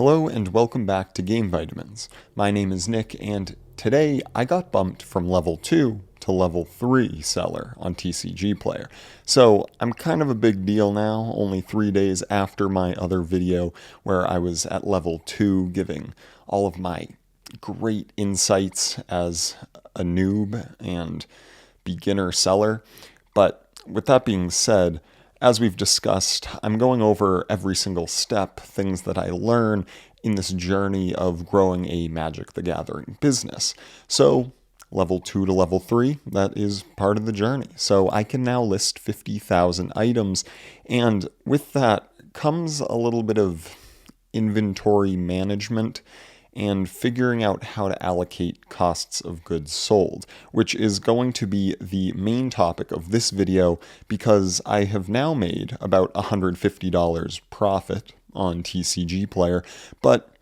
Hello and welcome back to Game Vitamins. My name is Nick and today I got bumped from level 2 to level 3 seller on TCG Player. So I'm kind of a big deal now, only 3 days after my other video where I was at level 2 giving all of my great insights as a noob and beginner seller. But with that being said, as we've discussed, I'm going over every single step, things that I learn in this journey of growing a Magic the Gathering business. So, level 2 to level 3, that is part of the journey. So I can now list 50,000 items, and with that comes a little bit of inventory management and figuring out how to allocate costs of goods sold, which is going to be the main topic of this video because I have now made about $150 profit on TCG Player. But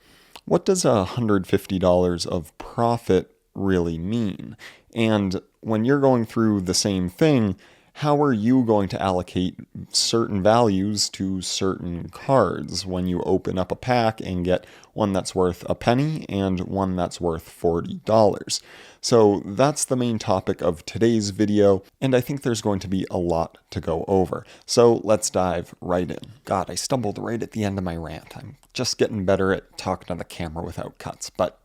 what does $150 of profit really mean? And when you're going through the same thing, how are you going to allocate certain values to certain cards when you open up a pack and get one that's worth a penny and one that's worth $40? So that's the main topic of today's video, and I think there's going to be a lot to go over. So let's dive right in. God, I stumbled right at the end of my rant. I'm just getting better at talking to the camera without cuts. But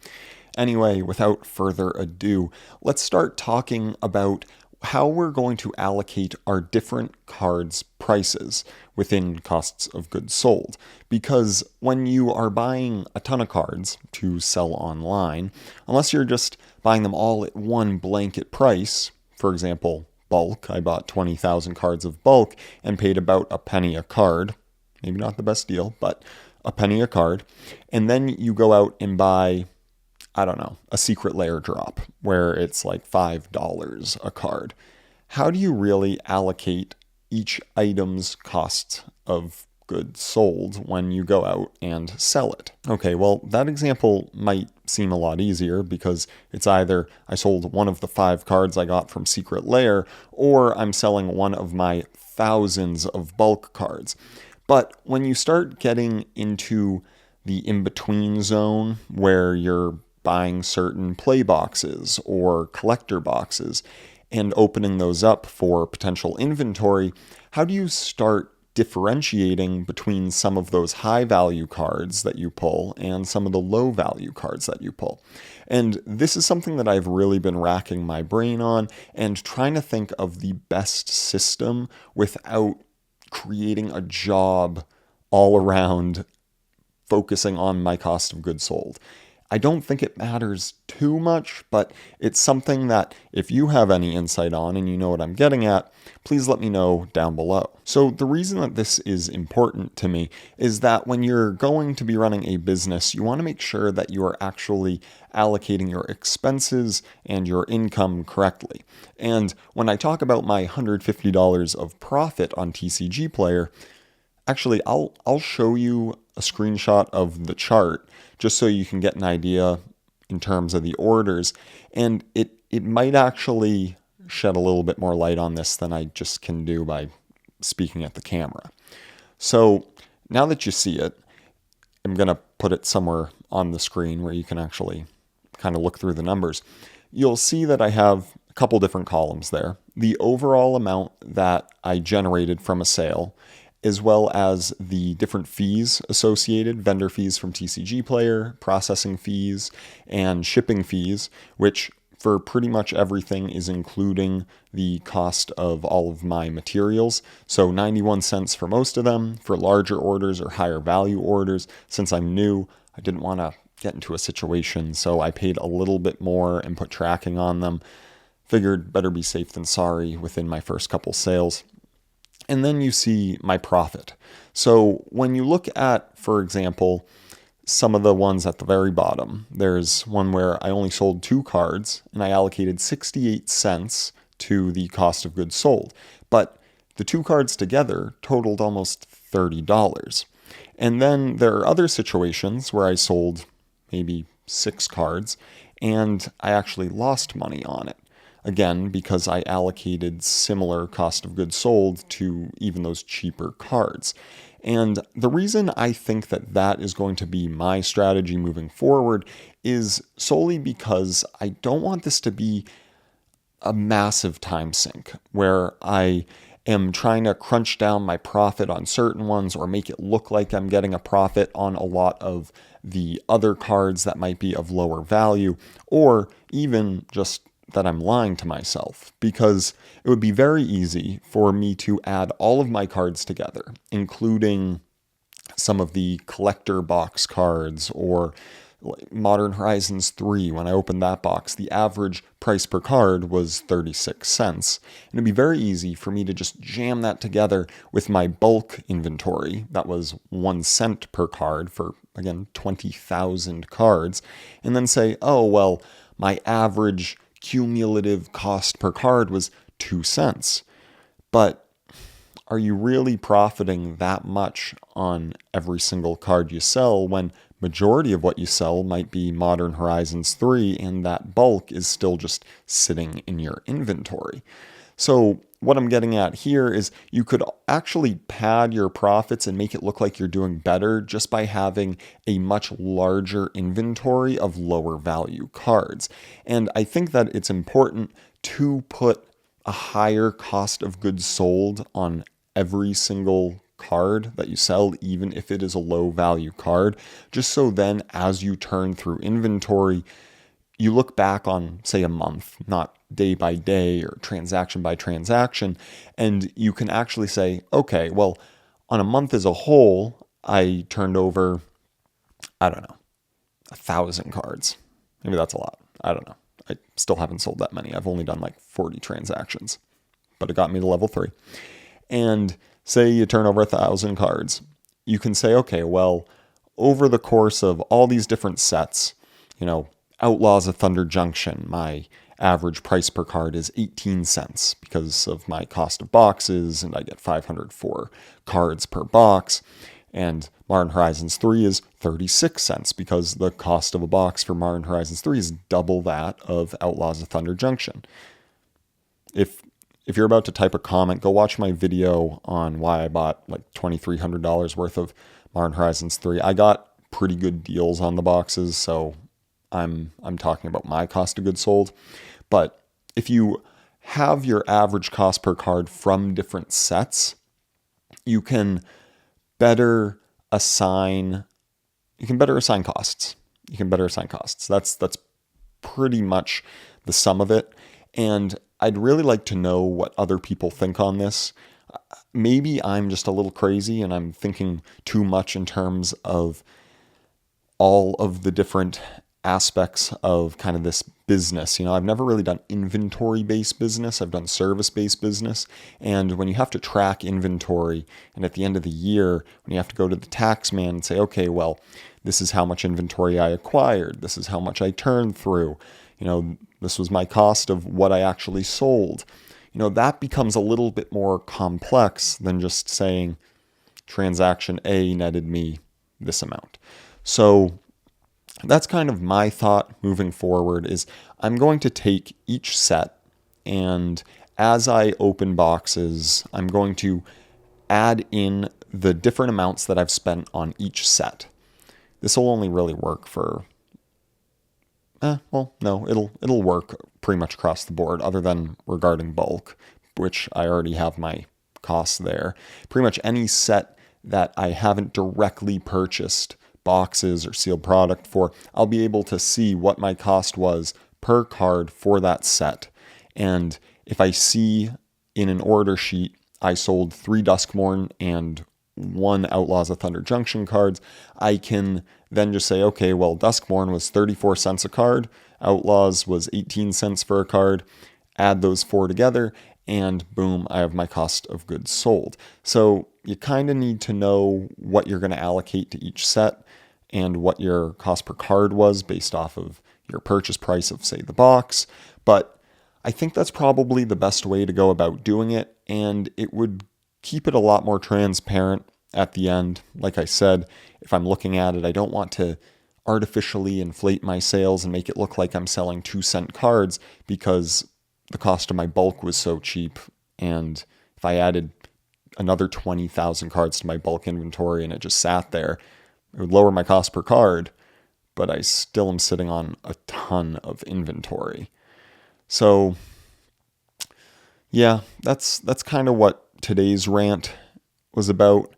anyway, without further ado, let's start talking about how we're going to allocate our different cards' prices within costs of goods sold. Because when you are buying a ton of cards to sell online, unless you're just buying them all at one blanket price, for example, bulk, I bought 20,000 cards of bulk and paid about a penny a card, maybe not the best deal, but a penny a card, and then you go out and buy, I don't know, a secret layer drop where it's like $5 a card. How do you really allocate each item's cost of goods sold when you go out and sell it? Okay, well, that example might seem a lot easier because it's either I sold one of the 5 cards I got from Secret Layer or I'm selling one of my thousands of bulk cards. But when you start getting into the in-between zone where you're buying certain play boxes or collector boxes and opening those up for potential inventory, how do you start differentiating between some of those high value cards that you pull and some of the low value cards that you pull? And this is something that I've really been racking my brain on and trying to think of the best system without creating a job all around focusing on my cost of goods sold. I don't think it matters too much, but it's something that if you have any insight on and you know what I'm getting at, please let me know down below. So the reason that this is important to me is that when you're going to be running a business, you want to make sure that you are actually allocating your expenses and your income correctly. And when I talk about my $150 of profit on TCG Player, actually, I'll show you a screenshot of the chart just so you can get an idea in terms of the orders. And it might actually shed a little bit more light on this than I just can do by speaking at the camera. So now that you see it, I'm going to put it somewhere on the screen where you can actually kind of look through the numbers. You'll see that I have a couple different columns there. The overall amount that I generated from a sale, as well as the different fees associated, vendor fees from TCG Player, processing fees, and shipping fees, which for pretty much everything is including the cost of all of my materials. So 91 cents for most of them. For larger orders or higher value orders, since I'm new, I didn't want to get into a situation, so I paid a little bit more and put tracking on them. Figured better be safe than sorry within my first couple sales. And then you see my profit. So when you look at, for example, some of the ones at the very bottom, there's one where I only sold 2 cards and I allocated 68 cents to the cost of goods sold. But the 2 cards together totaled almost $30. And then there are other situations where I sold maybe 6 cards and I actually lost money on it. Again, because I allocated similar cost of goods sold to even those cheaper cards. And the reason I think that that is going to be my strategy moving forward is solely because I don't want this to be a massive time sink where I am trying to crunch down my profit on certain ones or make it look like I'm getting a profit on a lot of the other cards that might be of lower value, or even just that I'm lying to myself, because it would be very easy for me to add all of my cards together, including some of the collector box cards or Modern Horizons 3. When I opened that box, the average price per card was 36 cents. And it'd be very easy for me to just jam that together with my bulk inventory that was 1 cent per card for, again, 20,000 cards, and then say, oh, well, my average cumulative cost per card was 2 cents. But are you really profiting that much on every single card you sell when majority of what you sell might be Modern Horizons 3 and that bulk is still just sitting in your inventory? So what I'm getting at here is you could actually pad your profits and make it look like you're doing better just by having a much larger inventory of lower value cards. And I think that it's important to put a higher cost of goods sold on every single card that you sell, even if it is a low value card, just so then as you turn through inventory, you look back on, say, a month, not day by day or transaction by transaction, and you can actually say, okay, well, on a month as a whole, I turned over, I don't know, 1,000 cards. Maybe that's a lot. I don't know. I still haven't sold that many. I've only done like 40 transactions, but it got me to level 3. And say you turn over 1,000 cards. You can say, okay, well, over the course of all these different sets, Outlaws of Thunder Junction, my average price per card is 18 cents because of my cost of boxes, and I get 504 cards per box. And Modern Horizons 3 is 36 cents because the cost of a box for Modern Horizons 3 is double that of Outlaws of Thunder Junction. If you're about to type a comment, go watch my video on why I bought like $2,300 worth of Modern Horizons 3. I got pretty good deals on the boxes, so I'm talking about my cost of goods sold. But if you have your average cost per card from different sets, you can better assign costs. That's pretty much the sum of it. And I'd really like to know what other people think on this. Maybe I'm just a little crazy and I'm thinking too much in terms of all of the different aspects of kind of this business. I've never really done inventory-based business. I've done service-based business. And when you have to track inventory, and at the end of the year, when you have to go to the tax man and say, okay, well, this is how much inventory I acquired. This is how much I turned through. This was my cost of what I actually sold. That becomes a little bit more complex than just saying transaction A netted me this amount. So that's kind of my thought moving forward is I'm going to take each set, and as I open boxes, I'm going to add in the different amounts that I've spent on each set. This will only really work for it'll work pretty much across the board other than regarding bulk, which I already have my costs there. Pretty much any set that I haven't directly purchased boxes or sealed product for, I'll be able to see what my cost was per card for that set. And if I see in an order sheet, I sold 3 Duskmorn and 1 Outlaws of Thunder Junction cards, I can then just say, okay, well, Duskmorn was 34 cents a card, Outlaws was 18 cents for a card, add those 4 together, and boom, I have my cost of goods sold. So you kind of need to know what you're going to allocate to each set and what your cost per card was based off of your purchase price of, say, the box. But I think that's probably the best way to go about doing it, and it would keep it a lot more transparent at the end. Like I said, if I'm looking at it, I don't want to artificially inflate my sales and make it look like I'm selling 2-cent cards because the cost of my bulk was so cheap. And if I added another 20,000 cards to my bulk inventory and it just sat there, it would lower my cost per card, but I still am sitting on a ton of inventory. So yeah, that's kind of what today's rant was about.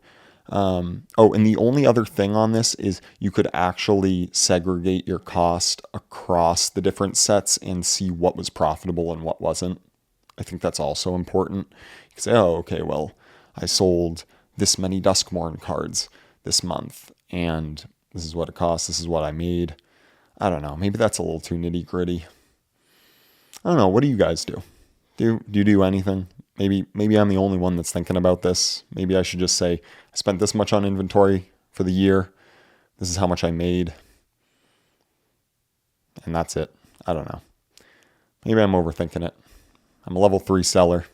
And the only other thing on this is you could actually segregate your cost across the different sets and see what was profitable and what wasn't. I think that's also important. You can say, oh, okay, well, I sold this many Duskmourn cards this month, and this is what it cost, this is what I made. I don't know, maybe that's a little too nitty gritty. I don't know, what do you guys do? Do you do anything? Maybe I'm the only one that's thinking about this. Maybe I should just say, I spent this much on inventory for the year. This is how much I made. And that's it. I don't know. Maybe I'm overthinking it. I'm a level 3 seller,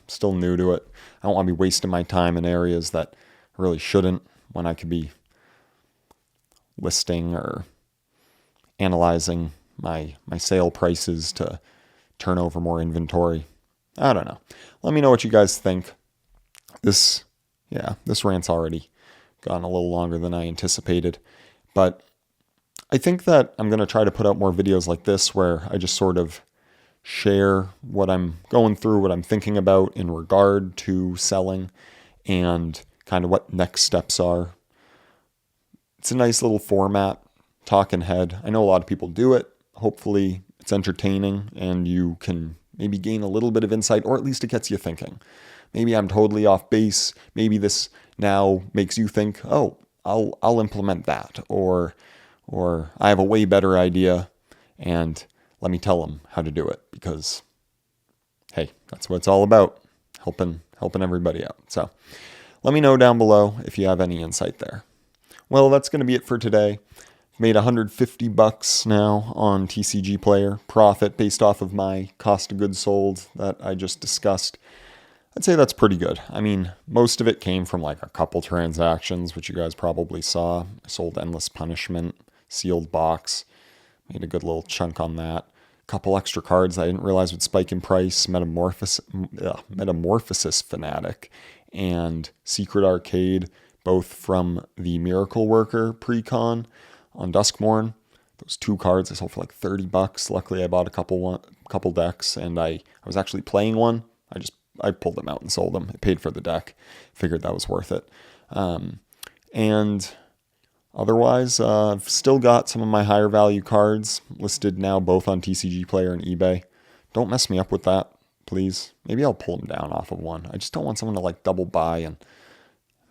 still new to it. I don't want to be wasting my time in areas that I really shouldn't when I could be listing or analyzing my sale prices to turn over more inventory. I don't know. Let me know what you guys think. This rant's already gone a little longer than I anticipated. But I think that I'm going to try to put out more videos like this where I just sort of share what I'm going through, what I'm thinking about in regard to selling, and kind of what next steps are. It's a nice little format, talking head. I know a lot of people do it. Hopefully it's entertaining and you can maybe gain a little bit of insight, or at least it gets you thinking. Maybe I'm totally off base. Maybe this now makes you think, oh, I'll implement that, or I have a way better idea, and let me tell them how to do it, because hey, that's what it's all about, helping everybody out. So let me know down below if you have any insight there. Well, that's going to be it for today. Made $150 now on TCG Player, profit based off of my cost of goods sold that I just discussed. I'd say that's pretty good. I mean, most of it came from like a couple transactions, which you guys probably saw. I sold Endless Punishment, sealed box, made a good little chunk on that. A couple extra cards I didn't realize would spike in price, Metamorphosis Fanatic and Secret Arcade, both from the Miracle Worker pre-con on Duskmourn. Those 2 cards I sold for like $30. Luckily I bought a couple decks, and I was actually playing one. I pulled them out and sold them. I paid for the deck. Figured that was worth it. And otherwise, I've still got some of my higher value cards listed now, both on TCG Player and eBay. Don't mess me up with that, please. Maybe I'll pull them down off of one. I just don't want someone to like double buy and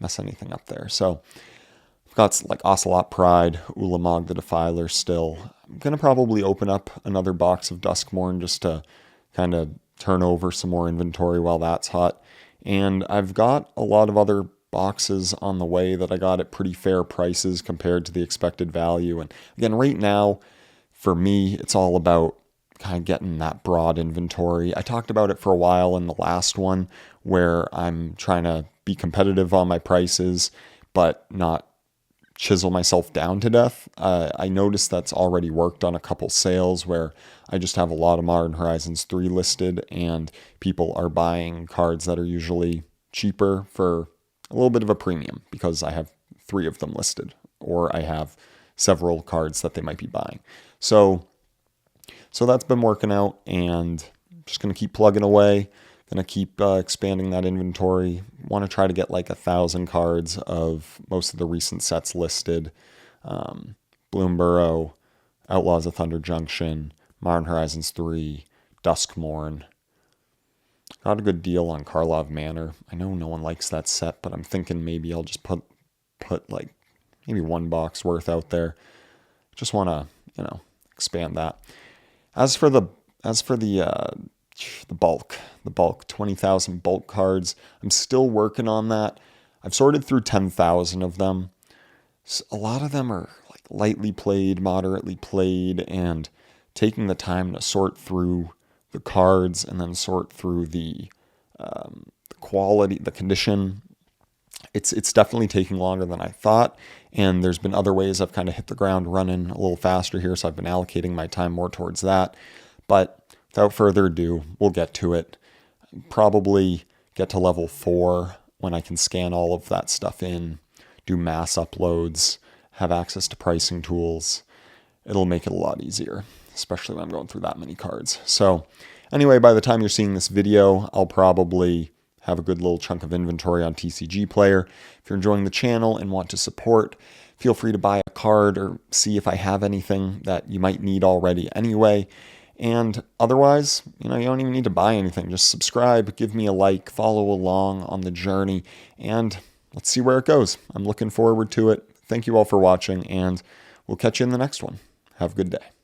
mess anything up there. So I've got like Ocelot Pride, Ulamog the Defiler still. I'm going to probably open up another box of Duskmourn just to kind of turn over some more inventory while that's hot. And I've got a lot of other boxes on the way that I got at pretty fair prices compared to the expected value. And again, right now, for me, it's all about kind of getting that broad inventory. I talked about it for a while in the last one where I'm trying to be competitive on my prices, but not chisel myself down to death. I noticed that's already worked on a couple sales where I just have a lot of Modern Horizons 3 listed, and people are buying cards that are usually cheaper for a little bit of a premium because I have 3 of them listed, or I have several cards that they might be buying. So that's been working out, and I'm just going to keep plugging away. Going to keep expanding that inventory. Want to try to get like 1,000 cards of most of the recent sets listed. Bloomburrow, Outlaws of Thunder Junction, Modern Horizons 3, Duskmourn. Got a good deal on Karlov Manor. I know no one likes that set, but I'm thinking maybe I'll just put like maybe 1 box worth out there. Just want to, expand that. As for the bulk 20,000 bulk cards, I'm still working on that. I've sorted through 10,000 of them. A lot of them are like lightly played, moderately played, and taking the time to sort through the cards and then sort through the quality, the condition. It's definitely taking longer than I thought, and there's been other ways I've kind of hit the ground running a little faster here, so I've been allocating my time more towards that. But without further ado, we'll get to it. Probably get to level 4 when I can scan all of that stuff in, do mass uploads, have access to pricing tools. It'll make it a lot easier, especially when I'm going through that many cards. So anyway, by the time you're seeing this video, I'll probably have a good little chunk of inventory on TCG Player. If you're enjoying the channel and want to support, feel free to buy a card or see if I have anything that you might need already anyway. And otherwise, you don't even need to buy anything. Just subscribe, give me a like, follow along on the journey, and let's see where it goes. I'm looking forward to it. Thank you all for watching, and we'll catch you in the next one. Have a good day.